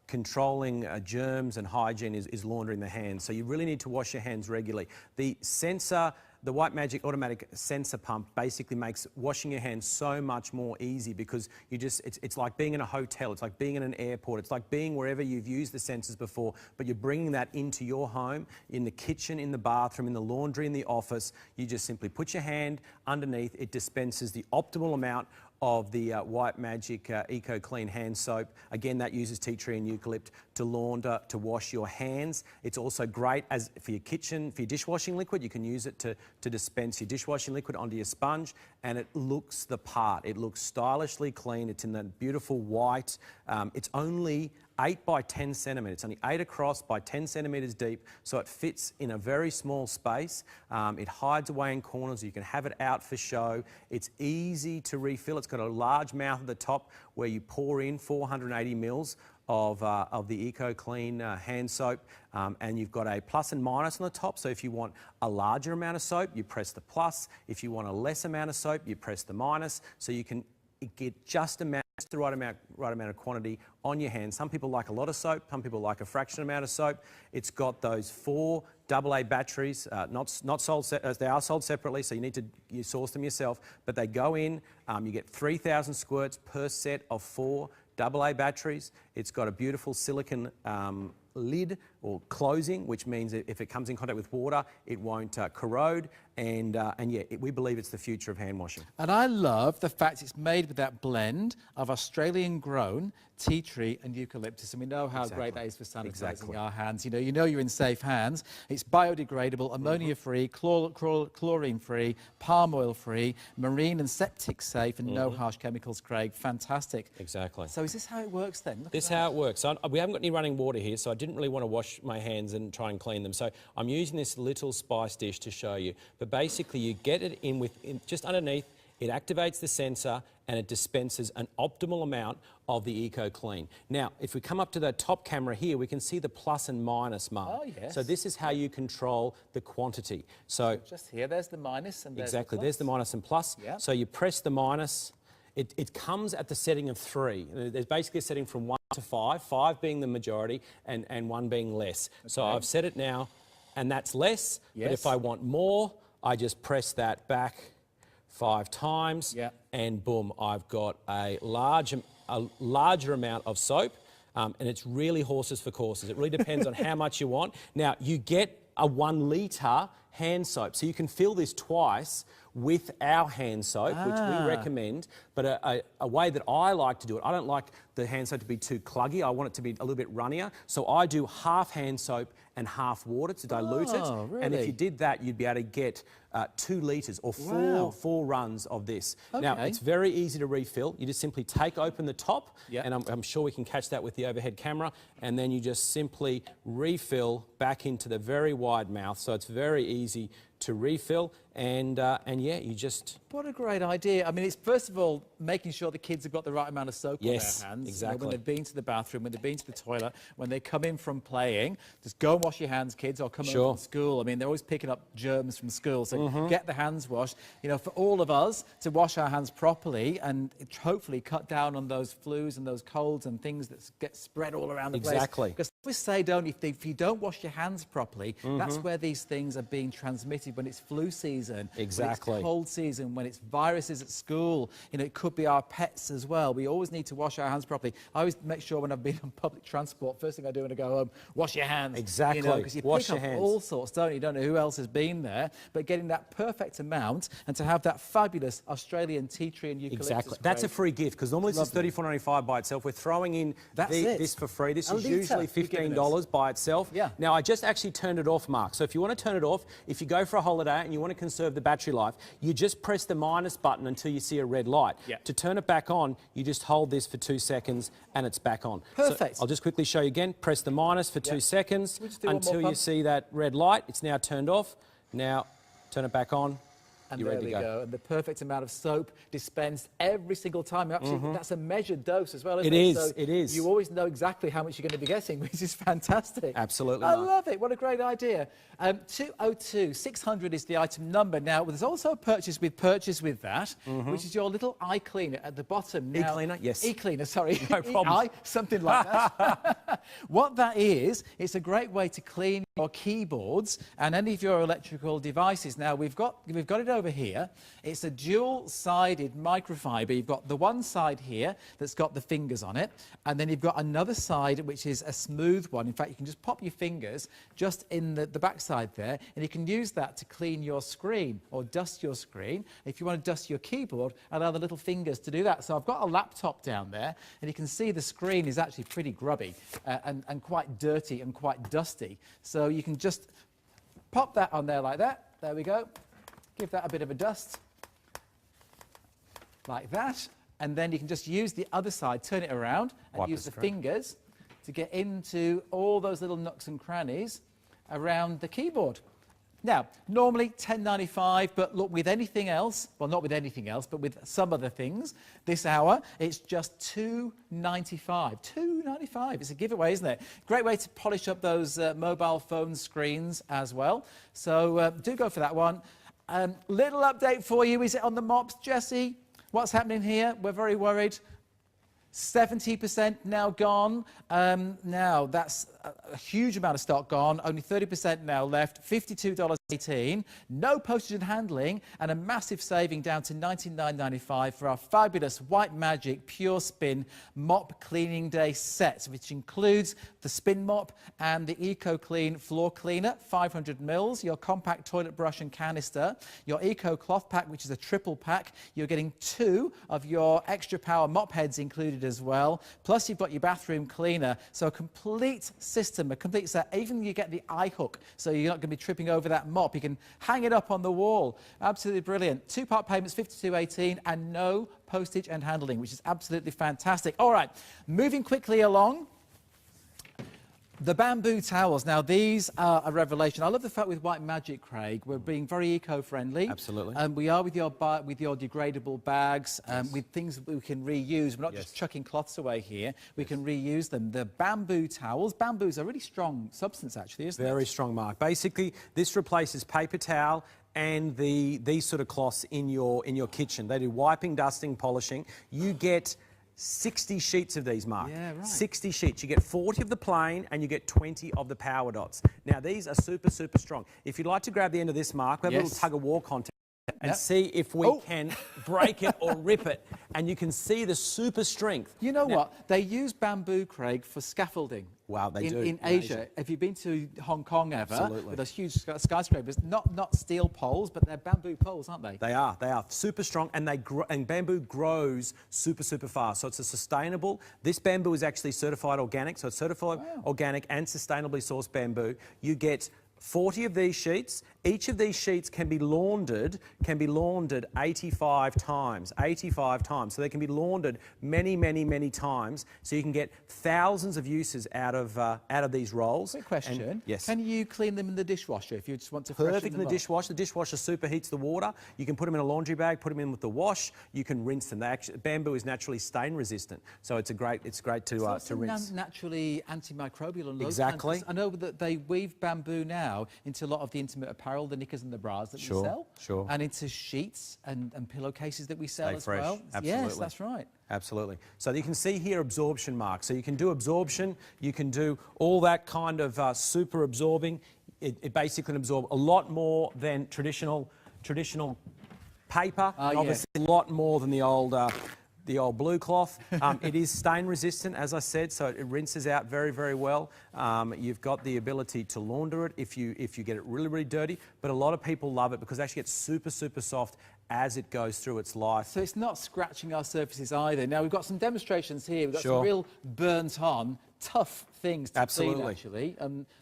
controlling germs and hygiene is laundering the hands. So you really need to wash your hands regularly. The sensor, the White Magic automatic sensor pump basically makes washing your hands so much more easy because it's like being in a hotel, it's like being in an airport, it's like being wherever you've used the sensors before, but you're bringing that into your home, in the kitchen, in the bathroom, in the laundry, in the office. You just simply put your hand underneath, it dispenses the optimal amount of the White Magic Eco Clean hand soap. Again, that uses tea tree and eucalypt to launder, to wash your hands. It's also great as for your kitchen, for your dishwashing liquid. You can use it to dispense your dishwashing liquid onto your sponge, and it looks the part. It looks stylishly clean. It's in that beautiful white. It's only 8 by 10 centimetres. It's only 8 across by 10 centimetres deep, so it fits in a very small space. It hides away in corners, so you can have it out for show. It's easy to refill. It's got a large mouth at the top where you pour in 480 mils of the Eco Clean hand soap, and you've got a plus and minus on the top. So if you want a larger amount of soap, you press the plus. If you want a less amount of soap, you press the minus. So you can get just the right amount of quantity on your hands. Some people like a lot of soap, some people like a fraction amount of soap. It's got those 4 AA batteries, not sold, they are sold separately, so you source them yourself, but they go in, you get 3,000 squirts per set of 4 AA batteries. It's got a beautiful silicone lid or closing, which means if it comes in contact with water, it won't corrode. And yeah, we believe it's the future of hand washing. And I love the fact it's made with that blend of Australian-grown tea tree and eucalyptus, and we know how great that is for sanitizing our hands. You know you're in safe hands. It's biodegradable, ammonia-free, chlorine-free, palm oil-free, marine and septic safe, and no harsh chemicals, Craig. Fantastic. Exactly. So is this how it works then? This is how it works. So we haven't got any running water here, so I didn't really want to wash my hands and try and clean them. So I'm using this little spice dish to show you. But basically, you get it in just underneath. It activates the sensor and it dispenses an optimal amount of the Eco Clean. Now, if we come up to the top camera here, we can see the plus and minus mark. Oh, yes. So this is how you control the quantity. So just here, there's the minus and there's exactly, the plus. there's the minus and plus. Yep. So you press the minus. It comes at the setting of 3. There's basically a setting from 1 to 5, 5 being the majority and 1 being less. Okay. So I've set it now, and that's less. Yes. But if I want more, I just press that back 5 times, and boom, I've got a larger amount of soap, and it's really horses for courses. It really depends on how much you want. Now, you get a 1 litre hand soap, so you can fill this twice with our hand soap, which we recommend, but a way that I like to do it, I don't like the hand soap to be too cluggy. I want it to be a little bit runnier, so I do half hand soap and half water to dilute it. Really? And if you did that, you'd be able to get 2 litres or 4 runs of this. Okay. Now, it's very easy to refill. You just simply take open the top, and I'm sure we can catch that with the overhead camera, and then you just simply refill back into the very wide mouth. So it's very easy to refill, and yeah, you just... What a great idea. I mean, it's first of all making sure the kids have got the right amount of soap on their hands. Exactly. When they've been to the bathroom, when they've been to the toilet, when they come in from playing, just go and wash your hands, kids, or come home from school. I mean, they're always picking up germs from school, so get the hands washed. You know, for all of us to wash our hands properly and hopefully cut down on those flus and those colds and things that get spread all around the place. Exactly. Because we say, if you don't wash your hands properly, that's where these things are being transmitted when it's flu season, when it's cold season, when it's viruses at school. You know, it could be our pets as well. We always need to wash our hands properly. I always make sure when I've been on public transport, first thing I do when I go home, wash your hands. Exactly. You know, because you wash pick your up hands. all sorts, don't you? You don't know who else has been there, but getting that perfect amount and to have that fabulous Australian tea tree and eucalyptus. Exactly. That's a free gift, because normally this is $34.95 by itself. We're throwing in this for free. This is usually $15 by itself. Yeah. Now, I just actually turned it off, Mark. So if you want to turn it off, if you go for a holiday and you want to conserve the battery life, you just press the minus button until you see a red light. To turn it back on, you just hold this for 2 seconds and it's back on. Perfect. So I'll just quickly show you again. Press the minus for 2 seconds until you see that red light. It's now turned off. Now, turn it back on. And you're there ready we to go. And the perfect amount of soap dispensed every single time. Actually, that's a measured dose as well, isn't It it? is, So it is. you always know exactly how much you're going to be getting, which is fantastic. Absolutely, I Mark. love it. What a great idea. 202 600 is the item number. Now, there's also a purchase with that, which is your little eye cleaner at the bottom. Now, E-cleaner? Yes. E-cleaner, sorry. No problem. Something like that. What that is, it's a great way to clean your keyboards and any of your electrical devices. Now, we've got it over here. It's a dual-sided microfiber. You've got the one side here that's got the fingers on it, and then you've got another side which is a smooth one. In fact, you can just pop your fingers just in the back side there, and you can use that to clean your screen or dust your screen. If you want to dust your keyboard, allow the little fingers to do that. So I've got a laptop down there, and you can see the screen is actually pretty grubby and quite dirty and quite dusty. So you can just pop that on there like that. There we go. Give that a bit of a dust. Like that, and then you can just use the other side, turn it around, and use the fingers to get into all those little nooks and crannies around the keyboard. Now, normally $10.95, but look, with anything else, well, not with anything else, but with some other things, this hour, it's just $2.95. $2.95. It's a giveaway, isn't it? Great way to polish up those mobile phone screens as well. So do go for that one. Little update for you. Is it on the mops, Jesse? What's happening here? We're very worried. 70% now gone. Now, that's a huge amount of stock gone. Only 30% now left. $52.18. No postage and handling, and a massive saving down to $99.95 for our fabulous White Magic Pure Spin Mop Cleaning Day set, which includes the spin mop and the Eco Clean floor cleaner, 500 mils, your compact toilet brush and canister, your Eco Cloth Pack, which is a triple pack. You're getting 2 of your extra power mop heads included as well. Plus, you've got your bathroom cleaner. So a complete system, a complete set. Even you get the eye hook, so you're not going to be tripping over that mop. You can hang it up on the wall. Absolutely brilliant. 2-part payments, $52.18, and no postage and handling, which is absolutely fantastic. All right, moving quickly along. The bamboo towels. Now, these are a revelation. I love the fact with White Magic, Craig, we're being very eco-friendly. Absolutely. We are with your degradable bags, with things that we can reuse. We're not just chucking cloths away here. We can reuse them. The bamboo towels. Bamboo is a really strong substance, actually, isn't it? Very strong, Mark. Basically, this replaces paper towel and these sort of cloths in your kitchen. They do wiping, dusting, polishing. You get 60 sheets of these, Mark. Yeah, right. 60 sheets. You get 40 of the plain and you get 20 of the power dots. Now, these are super, super strong. If you'd like to grab the end of this, Mark, we have a little tug-of-war contest and see if we can break it or rip it. And you can see the super strength. You know what? They use bamboo, Craig, for scaffolding. Wow, they do. In Asia. Have you been to Hong Kong ever? Absolutely. With those huge skyscrapers? Not steel poles, but they're bamboo poles, aren't they? They are super strong, and and bamboo grows super, super fast. So it's a sustainable. This bamboo is actually certified organic, so it's certified organic and sustainably sourced bamboo. You get 40 of these sheets. Each of these sheets can be laundered 85 times. 85 times. So they can be laundered many, many, many times. So you can get thousands of uses out of these rolls. Quick question. And, yes. Can you clean them in the dishwasher if you just want to freshen Perfect in the dishwasher. The dishwasher superheats the water. You can put them in a laundry bag, put them in with the wash. You can rinse them. Bamboo is naturally stain resistant, so it's great to rinse. Naturally antimicrobial and exactly. I know that they weave bamboo now into a lot of the intimate apparel, the knickers and the bras that we sell, and into sheets and pillowcases that we sell as well. Absolutely. Yes, that's right. Absolutely. So you can see here absorption, Mark. So you can do absorption, you can do all that kind of super absorbing. It basically can absorb a lot more than traditional paper, obviously a lot more than the old blue cloth. It is stain resistant, as I said, so it rinses out very, very well. You've got the ability to launder it if you get it really, really dirty, but a lot of people love it because it actually gets super, super soft as it goes through its life. So it's not scratching our surfaces either. Now, we've got some demonstrations here. We've got some real burnt-on, tough things to clean, actually.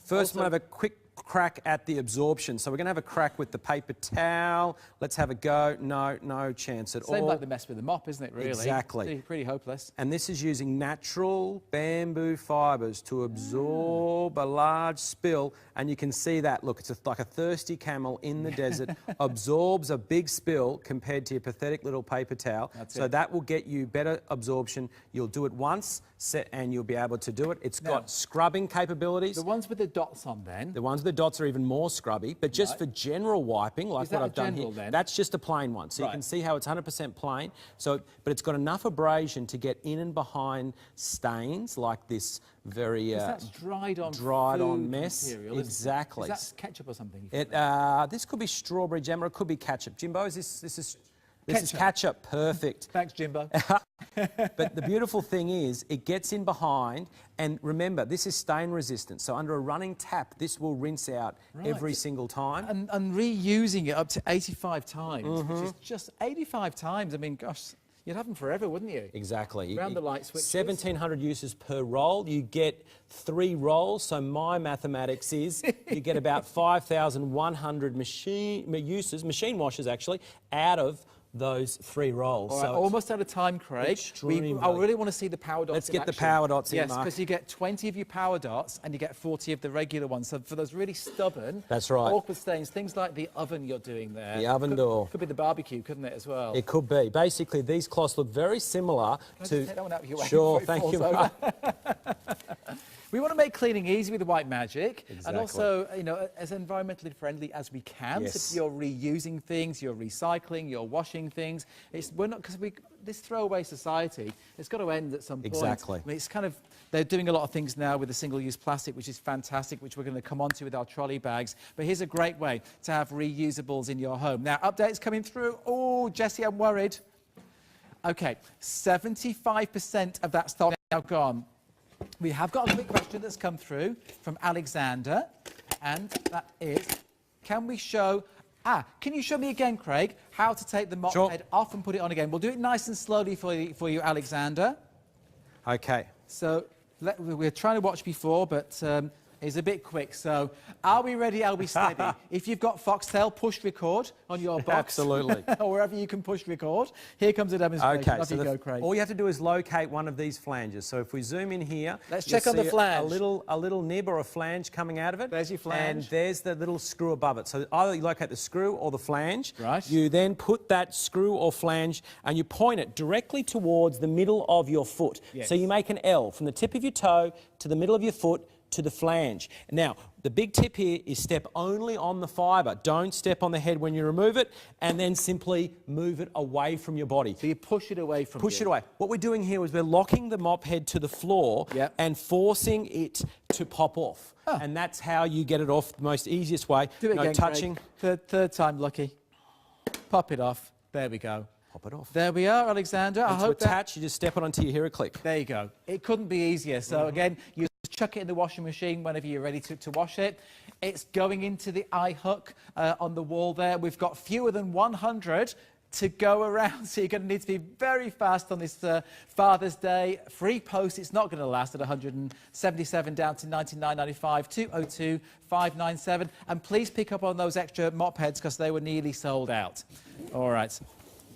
First, I'm going to have a quick crack at the absorption. So we're going to have a crack with the paper towel. Let's have a go. No chance at all. Same like the mess with the mop, isn't it, really? Exactly. Pretty hopeless. And this is using natural bamboo fibres to absorb a large spill. And you can see that, look, it's like a thirsty camel in the desert, absorbs a big spill compared to your pathetic little paper towel. That will get you better absorption. You'll do it once, and you'll be able to do it. It's got scrubbing capabilities. The ones with the dots on then? The ones with the dots are even more scrubby, but just for general wiping, like what I've done here, that's just a plain one. So you can see how it's 100% plain. So, but it's got enough abrasion to get in and behind stains like this very that's dried on mess. Material, exactly. Is that ketchup or something? This could be strawberry jam or it could be ketchup. Jimbo, is this is ketchup. Perfect. Thanks, Jimbo. But the beautiful thing is it gets in behind, and remember, this is stain resistant. So under a running tap, this will rinse out every single time. And reusing it up to 85 times, which is just 85 times. I mean, gosh, you'd have them forever, wouldn't you? Exactly. Around the light switches. 1,700 uses per roll. You get 3 rolls. So my mathematics is you get about 5,100 machine washes actually, out of those 3 rolls. All right, almost out of time, Craig. I really want to see the power dots. Let's get the power dots in, Mark. Yes, because you get 20 of your power dots and you get 40 of the regular ones. So for those really stubborn, awkward stains, things like the oven you're doing there. The oven door. Could be the barbecue, couldn't it, as well? It could be. Basically, these cloths look very similar to... Take that one out of your way. Sure, thank you. We want to make cleaning easy with the White Magic, and also, you know, as environmentally friendly as we can. Yes. So if you're reusing things, you're recycling, you're washing things. We're not, because this throwaway society, it's got to end at some point. Exactly. I mean, it's kind of, they're doing a lot of things now with the single-use plastic, which is fantastic, which we're going to come on to with our trolley bags. But here's a great way to have reusables in your home. Now, updates coming through. Oh, Jessie, I'm worried. Okay, 75% of that stock now gone. We have got a quick question that's come through from Alexander, and that is, can we show... can you show me again, Craig, how to take the mop head off and put it on again? We'll do it nice and slowly for you, Alexander. Okay. So, we're trying to watch before, but it's a bit quick. So, are we ready? Are we steady? If you've got Foxtel, push record on your box. Absolutely. Or wherever you can push record. Here comes a demonstration. Okay, Off you go, Craig. all you have to do is locate one of these flanges. So if we zoom in here, let's check on the flange. A little nib or a flange coming out of it. There's your flange. And there's the little screw above it. So either you locate the screw or the flange. Right. You then put that screw or flange and you point it directly towards the middle of your foot. Yes. So you make an L from the tip of your toe to the middle of your foot to the flange. Now, the big tip here is step only on the fibre. Don't step on the head when you remove it, and then simply move it away from your body. So you push it away from you. Push it away. What we're doing here is we're locking the mop head to the floor and forcing it to pop off. And that's how you get it off the most easiest way. Do it again, touching. Craig. Third time lucky. Pop it off. There we go. Pop it off. There we are, Alexander. And to attach, you just step it onto you, hear a click. There you go. It couldn't be easier. So again, you chuck it in the washing machine whenever you're ready to wash it. It's going into the eye hook on the wall there. We've got fewer than 100 to go around, so you're going to need to be very fast on this Father's Day. Free post, it's not going to last at 177 down to 99.95, 202 597. And please pick up on those extra mop heads because they were nearly sold out. All right.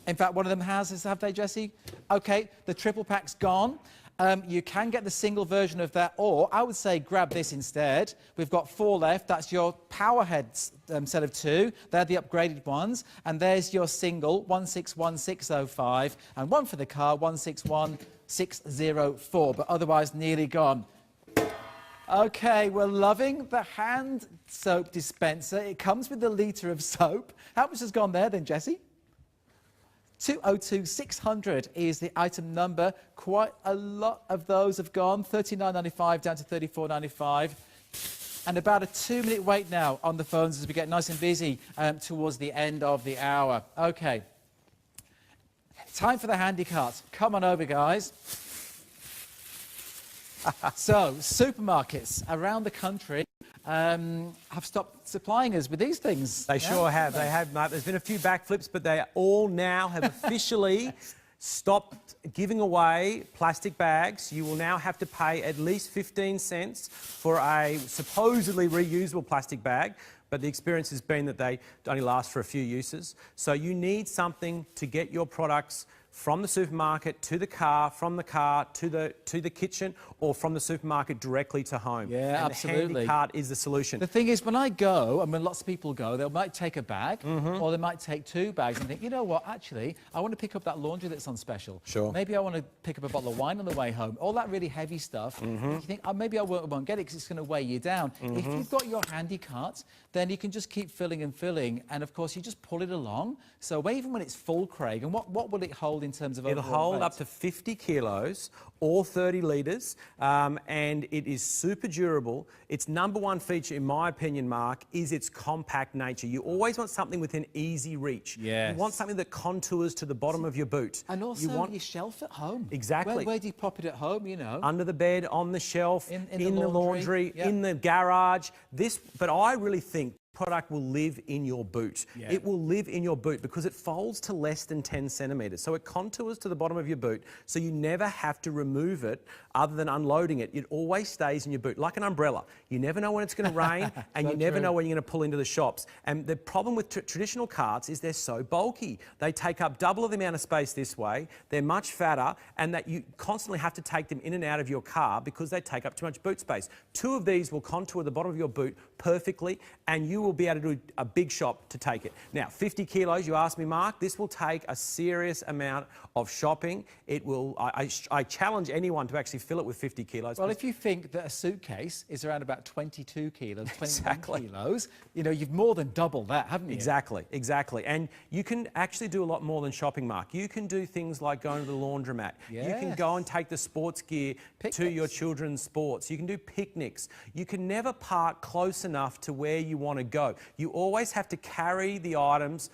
In fact, one of them have they, Jessie? Okay, the triple pack's gone. You can get the single version of that, or I would say grab this instead. We've got 4 left. That's your power heads set of 2. They're the upgraded ones. And there's your single, 161605, and one for the car, 161604, but otherwise nearly gone. Okay, we're loving the hand soap dispenser. It comes with a litre of soap. How much has gone there then, Jessie? 202 600 is the item number. Quite a lot of those have gone. $39.95 down to $34.95. And about a 2-minute wait now on the phones as we get nice and busy towards the end of the hour. Okay. Time for the handy carts. Come on over, guys. So, supermarkets around the country have stopped supplying us with these things. They sure have. They have, Mark. There's been a few backflips, but they all now have officially Stop giving away plastic bags. You will now have to pay at least 15 cents for a supposedly reusable plastic bag, but the experience has been that they only last for a few uses. So you need something to get your products from the supermarket to the car, from the car to the kitchen, or from the supermarket directly to home. Yeah, and absolutely. The handy cart is the solution. The thing is, when I go, and when lots of people go, they might take a bag, or they might take 2 bags and think, you know what, actually, I want to pick up that laundry that's on special. Sure. Maybe I want to pick up a bottle of wine on the way home. All that really heavy stuff. You think, oh, maybe I won't get it because it's going to weigh you down. If you've got your handy cart, then you can just keep filling and filling, and of course, you just pull it along. So even when it's full, Craig, and what will it hold in terms of It'll overall hold weight? up to 50 kilos or 30 litres, and it is super durable. Its #1 feature, in my opinion, Mark, is its compact nature. You always want something within easy reach. Yes. You want something that contours to the bottom of your boot. And also your shelf at home. Exactly. Where do you pop it at home, you know? Under the bed, on the shelf, In the the laundry, yep. in the garage. But I really think product will live in your boot. Yeah. It will live in your boot because it folds to less than 10 centimetres. So it contours to the bottom of your boot, so you never have to remove it other than unloading it. It always stays in your boot, like an umbrella. You never know when it's going to rain, and you never know when you're going to pull into the shops. And the problem with traditional carts is they're so bulky. They take up double of the amount of space this way, they're much fatter, and that you constantly have to take them in and out of your car because they take up too much boot space. 2 of these will contour the bottom of your boot perfectly, and you will be able to do a big shop to take it. Now, 50 kilos, you asked me, Mark, this will take a serious amount of shopping. It will, I challenge anyone to actually fill it with 50 kilos. Well, if you think that a suitcase is around about 22 kilos, 21 kilos, you know, you've more than doubled that, haven't you? Exactly, exactly. And you can actually do a lot more than shopping, Mark. You can do things like going to the laundromat. Yes. You can go and take the sports gear to your children's sports. You can do picnics. You can never park close enough to where you want to go. You always have to carry the items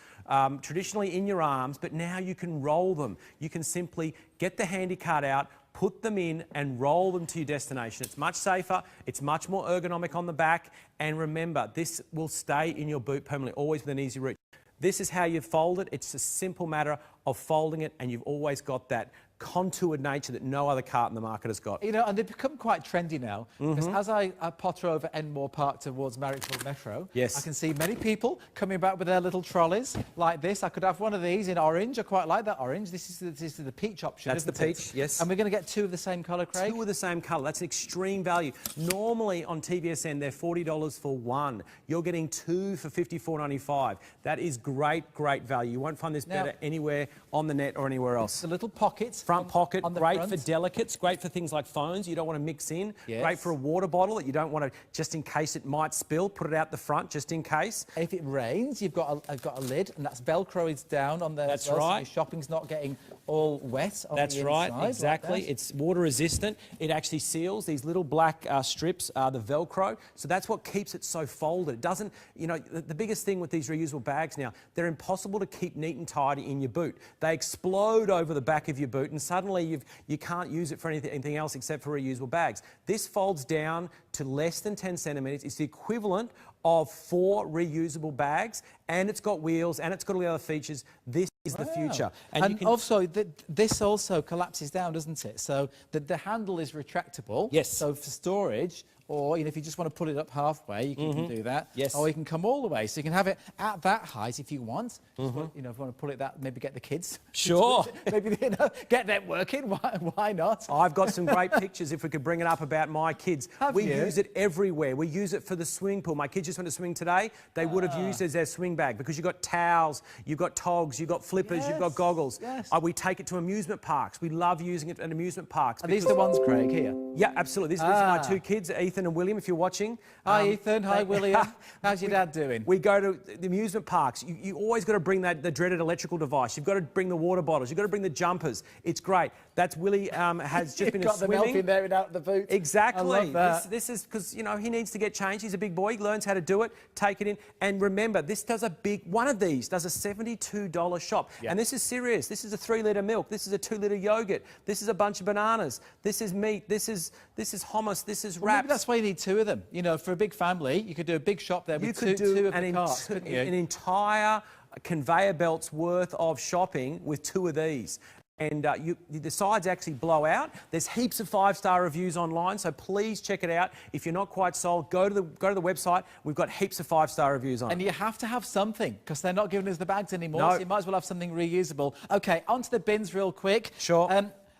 traditionally in your arms, but now you can roll them. You can simply get the handy cart out, put them in and roll them to your destination. It's much safer, it's much more ergonomic on the back, and remember, this will stay in your boot permanently, always with an easy reach. This is how you fold it. It's a simple matter of folding it, and you've always got that contoured nature that no other cart in the market has got. You know, and they've become quite trendy now, because as I potter over Enmore Park towards Marrickville Metro, yes, I can see many people coming back with their little trolleys like this. I could have one of these in orange. I quite like that orange. This is the peach option. That's the peach, yes. And we're going to get 2 of the same colour, Craig? 2 of the same colour. That's an extreme value. Normally on TVSN, they're $40 for 1. You're getting 2 for $54.95. That is great, great value. You won't find this better anywhere on the net or anywhere else. The little pockets. Front pocket, great front. for delicates, great for things like phones you don't want to mix in, yes. Great for a water bottle that you don't want to, just in case it might spill, put it out the front just in case. If it rains, you've got a lid, and that's Velcroed down on there. That's right. right. So your shopping's not getting all wet on That's the right, inside, exactly. Like It's water resistant. It actually seals. These little black strips are the Velcro. So that's what keeps it so folded. It doesn't, you know, the biggest thing with these reusable bags now, they're impossible to keep neat and tidy in your boot. They explode over the back of your boot, and suddenly you can't use it for anything else except for reusable bags. This folds down to less than 10 centimetres. It's the equivalent of 4 reusable bags, and it's got wheels, and it's got all the other features. This is the future. And you can also, this also collapses down, doesn't it? So the handle is retractable. Yes. So for storage, or, you know, if you just want to put it up halfway, you can do that. Yes. Or you can come all the way. So you can have it at that height if you want. Just want, you know, if you want to pull it that, maybe get the kids. Sure. Maybe, you know, get them working. Why not? I've got some great pictures, if we could bring it up, about my kids. Have you? Use it everywhere. We use it for the swimming pool. My kids just went to swimming today. They would have used it as their swing bag because you've got towels, you've got togs, you've got flippers, you've got goggles. Yes. We take it to amusement parks. We love using it at amusement parks. Are these the ones, Craig, here? Yeah, absolutely. These are my 2 kids, Ethan and William, if you're watching. Hi, Ethan. Hi, William. How's your dad doing? We go to the amusement parks. You always got to bring the dreaded electrical device. You've got to bring the water bottles. You've got to bring the jumpers. It's great. That's Willie has just been got swimming. The milk in there and out the boot. Exactly. I love that. This is because, you know, he needs to get changed. He's a big boy. He learns how to do it. Take it in. And remember, this does one of these does a $72 shop. Yep. And this is serious. This is a 3-litre milk. This is a 2-litre yogurt. This is a bunch of bananas. This is meat. This is hummus. This is wraps. Maybe that's why you need 2 of them. You know, for a big family, you could do a big shop there with two of the carts, couldn't you? An entire conveyor belt's worth of shopping with 2 of these. and the sides actually blow out. There's heaps of 5-star reviews online, so please check it out. If you're not quite sold, go to the website. We've got heaps of 5-star reviews on it. And you have to have something, because they're not giving us the bags anymore, No. so you might as well have something reusable. OK, onto the bins real quick. Sure.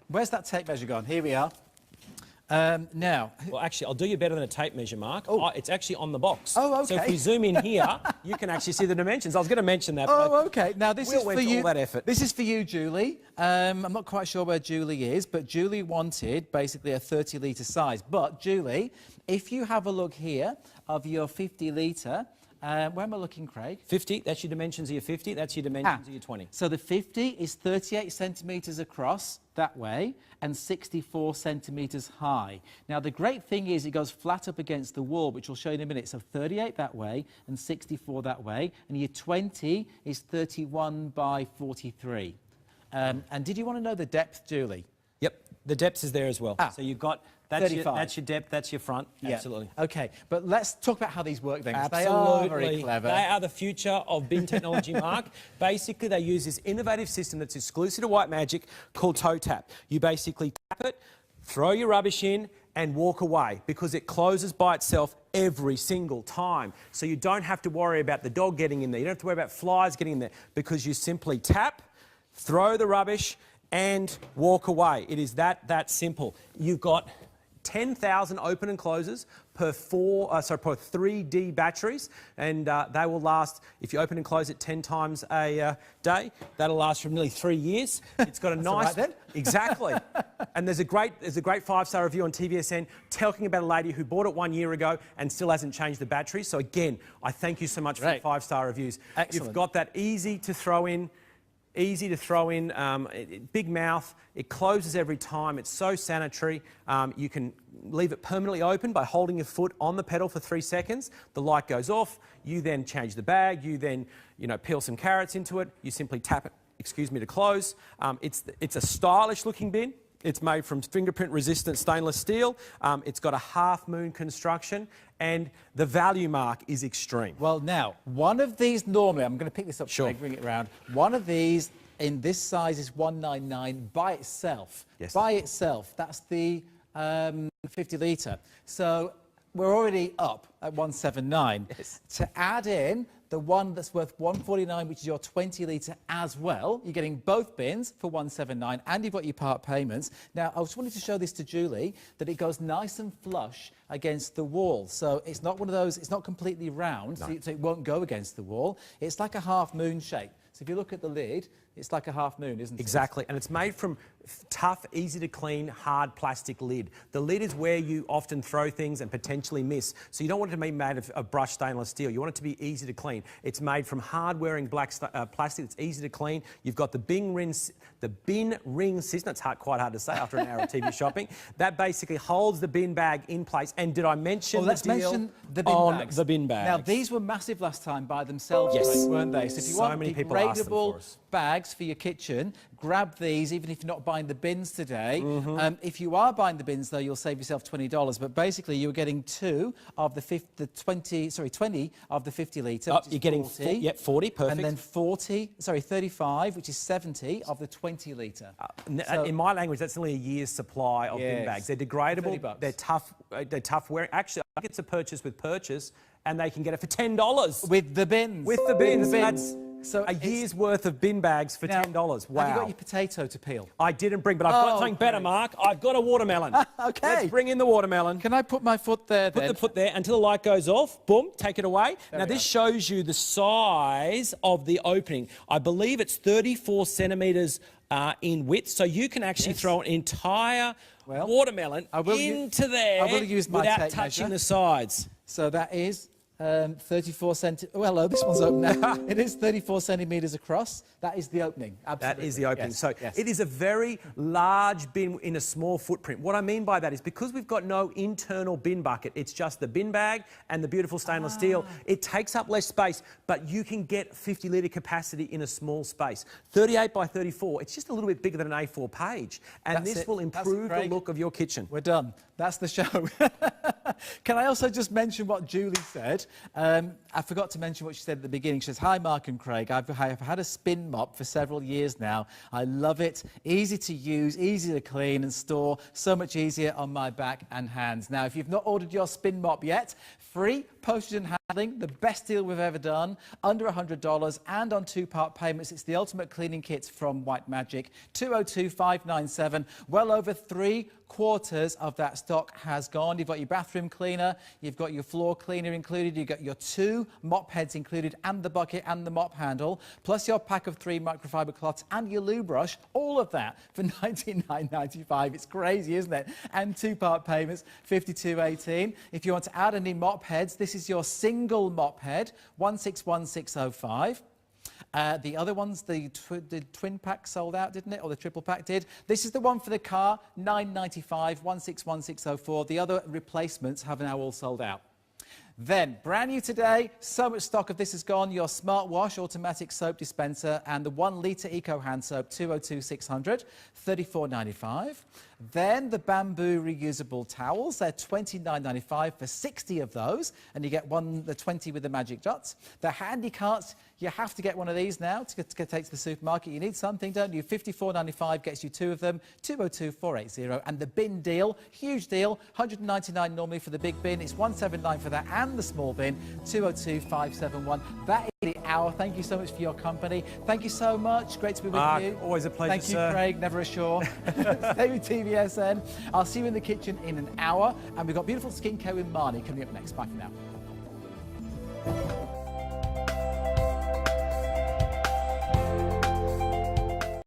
Where's that tape measure gone? Here we are. Now... Well, actually, I'll do you better than a tape measure, Mark. Oh. It's actually on the box. Oh, OK. So if we zoom in here, you can actually see the dimensions. I was going to mention that. Oh, OK. Now, this is for you. All that effort. This is for you, Julie. I'm not quite sure where Julie is, but Julie wanted basically a 30-litre size. But, Julie, if you have a look here of your 50-litre, where am I looking, Craig? 50, that's your dimensions of your 50, that's your dimensions of your 20. So the 50 is 38 centimetres across that way and 64 centimetres high. Now, the great thing is it goes flat up against the wall, which we'll show you in a minute. So 38 that way and 64 that way. And your 20 is 31 by 43. And did you want to know the depth, Julie? Yep, the depth is there as well. So you've got... That's your depth, that's your front. Yeah. Absolutely. OK, but let's talk about how these work then, 'cause Absolutely. they are very clever. They are the future of bin technology, Mark. Basically, they use this innovative system that's exclusive to White Magic called Toe Tap. You basically tap it, throw your rubbish in and walk away because it closes by itself every single time. So you don't have to worry about the dog getting in there. You don't have to worry about flies getting in there because you simply tap, throw the rubbish and walk away. It is that simple. You've got 10,000 open and closes per 3D batteries, and they will last, if you open and close it 10 times a day, that'll last for nearly 3 years. It's got a nice... Right then. Exactly. And there's a great 5-star review on TVSN talking about a lady who bought it 1 year ago and still hasn't changed the battery. So again, I thank you so much for the 5-star reviews. Excellent. You've got that easy to throw in, big mouth. It closes every time. It's so sanitary. You can leave it permanently open by holding your foot on the pedal for 3 seconds. The light goes off. You then change the bag. You then, peel some carrots into it. You simply tap it, to close. It's a stylish looking bin. It's made from fingerprint-resistant stainless steel. It's got a half-moon construction, and the value, Mark, is extreme. Well, now, one of these normally, I'm going to pick this up, Sure. bring it around. One of these in this size is $199 by itself. Yes. By itself, that's the 50-litre. So we're already up at $179. Yes. To add in the one that's worth $149, which is your 20-litre as well, you're getting both bins for $179, and you've got your part payments. Now, I just wanted to show this to Julie, that it goes nice and flush against the wall. So it's not one of those, it's not completely round, so it won't go against the wall. It's like a half-moon shape. So if you look at the lid, it's like a half moon, isn't it? Exactly, and it's made from tough, easy to clean, hard plastic lid. The lid is where you often throw things and potentially miss. So you don't want it to be made of brushed stainless steel. You want it to be easy to clean. It's made from hard-wearing black plastic. It's easy to clean. You've got the bin ring system. That's quite hard to say after an hour of TV shopping. That basically holds the bin bag in place. And did I mention let's the deal mention the bin on bags. the bin bags? Now, these were massive last time by themselves, Yes. weren't they? So if you So want many people asked them for degradable us. bags for your kitchen, grab these, even if you're not buying the bins today. If you are buying the bins, though, you'll save yourself $20. But basically, you're getting 20 of the 50-litre. Oh, you're getting 40, perfect. And then 35, which is 70 of the 20-litre. In my language, that's only a year's supply of bin bags. They're degradable. They're tough. They're tough wearing. Actually, I think it's a purchase with purchase, and they can get it for $10 With the bins. With the bins. That's so a year's worth of bin bags for $10. Wow. Have you got your potato to peel? I didn't bring, but I've got something better, Mark. I've got a watermelon. OK. Let's bring in the watermelon. Can I put my foot there then? Put the foot there until the light goes off. Boom, take it away. Now, this shows you the size of the opening. I believe it's 34 centimetres in width, so you can actually throw an entire watermelon into there without touching the sides. So that is 34 centimetres. Oh, hello, this one's open now. It is 34 centimetres across. That is the opening. Absolutely. That is the opening. Yes. So it is a very large bin in a small footprint. What I mean by that is because we've got no internal bin bucket, it's just the bin bag and the beautiful stainless steel. It takes up less space, but you can get 50-litre capacity in a small space. 38 by 34, it's just a little bit bigger than an A4 page. And this will improve the look of your kitchen. We're done. That's the show. Can I also just mention what Julie said? I forgot to mention what she said at the beginning. She says, hi, Mark and Craig. I've had a spin mop for several years now. I love it. Easy to use, easy to clean and store. So much easier on my back and hands. Now, if you've not ordered your spin mop yet, free postage and handling, the best deal we've ever done, under $100 and on 2-part payments. It's the ultimate cleaning kit from White Magic. 202-597. Well over 3/4 of that stock has gone. You've got your bathroom cleaner, you've got your floor cleaner included, you've got your 2 mop heads included and the bucket and the mop handle, plus your pack of 3 microfiber cloths and your loo brush, all of that for $99.95. It's crazy, isn't it? And 2-part payments, $52.18. If you want to add any mop heads, this is your single mop head, $161605. The other ones, the twin pack sold out, didn't it? Or the triple pack did. This is the one for the car, $9.95, $161604. The other replacements have now all sold out. Then, brand new today, so much stock of this has gone, your Smart Wash automatic soap dispenser and the 1 litre Eco Hand Soap, 202-600, $34.95. Then the bamboo reusable towels, they're $29.95 for 60 of those, and you get the 20 with the magic dots. The handy carts, you have to get one of these now to take to the supermarket. You need something, don't you? $54.95 gets you 2 of them, 202-480. And the bin deal, huge deal, $199 normally for the big bin. It's $179 for that and the small bin, $202-571. That is the hour. Thank you so much for your company. Thank you so much. Great to be with you. Always a pleasure, Thank you, Craig. Never ashore. Stay with TVSN. I'll see you in the kitchen in an hour. And we've got beautiful skincare with Marnie coming up next. Bye for now.